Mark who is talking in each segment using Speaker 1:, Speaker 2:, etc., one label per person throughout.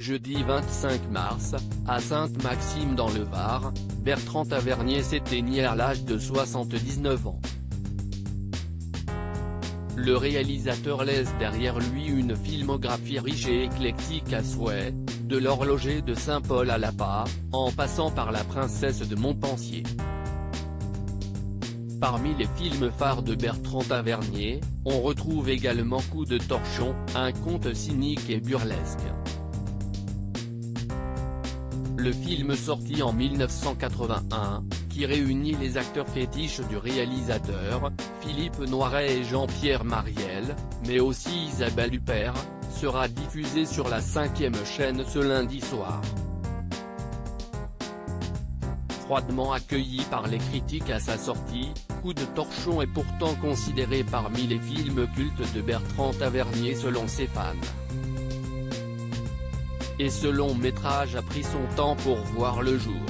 Speaker 1: jeudi 25 mars, à Sainte-Maxime dans le Var, Bertrand Tavernier s'éteignait à l'âge de 79 ans. Le réalisateur laisse derrière lui une filmographie riche et éclectique à souhait, de l'Horloger de Saint-Paul à l'Appât, en passant par La Princesse de Montpensier. Parmi les films phares de Bertrand Tavernier, on retrouve également Coup de torchon, un conte cynique et burlesque. Le film sorti en 1981, qui réunit les acteurs fétiches du réalisateur, Philippe Noiret et Jean-Pierre Mariel, mais aussi Isabelle Huppert, sera diffusé sur la 5e chaîne ce lundi soir. Froidement accueilli par les critiques à sa sortie, Coup de torchon est pourtant considéré parmi les films cultes de Bertrand Tavernier selon ses fans. Et ce long métrage a pris son temps pour voir le jour.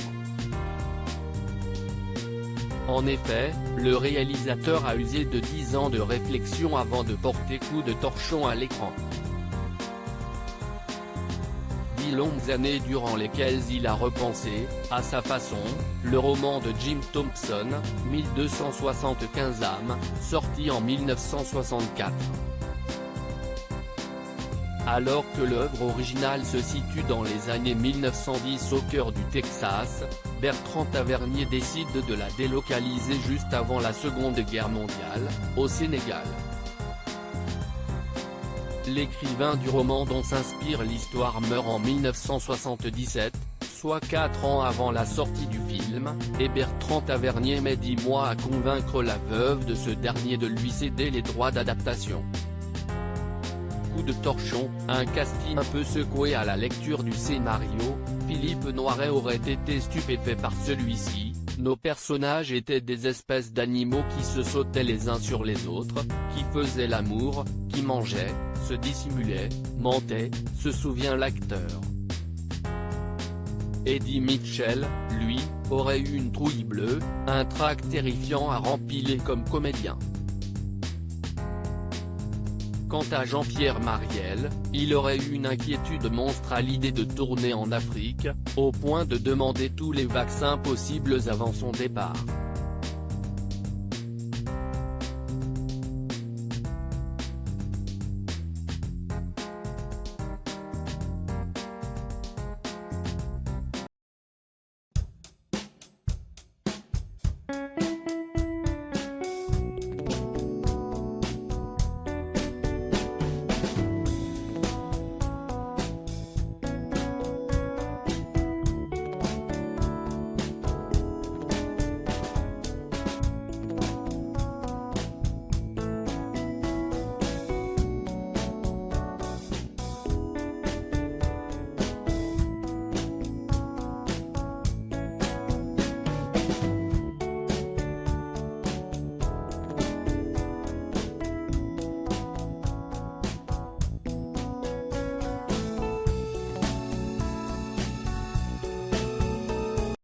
Speaker 1: En effet, le réalisateur a usé de 10 ans de réflexion avant de porter Coup de torchon à l'écran. 10 longues années durant lesquelles il a repensé, à sa façon, le roman de Jim Thompson, 1275 âmes, sorti en 1964. Alors que l'œuvre originale se situe dans les années 1910 au cœur du Texas, Bertrand Tavernier décide de la délocaliser juste avant la Seconde Guerre mondiale, au Sénégal. L'écrivain du roman dont s'inspire l'histoire meurt en 1977, soit 4 ans avant la sortie du film, et Bertrand Tavernier met 10 mois à convaincre la veuve de ce dernier de lui céder les droits d'adaptation. Coup de torchon, un casting un peu secoué à la lecture du scénario, Philippe Noiret aurait été stupéfait par celui-ci. Nos personnages étaient des espèces d'animaux qui se sautaient les uns sur les autres, qui faisaient l'amour, qui mangeaient, se dissimulaient, mentaient, se souvient l'acteur. Eddie Mitchell, lui, aurait eu une trouille bleue, un trac terrifiant à rempiler comme comédien. Quant à Jean-Pierre Mariel, il aurait eu une inquiétude monstre à l'idée de tourner en Afrique, au point de demander tous les vaccins possibles avant son départ.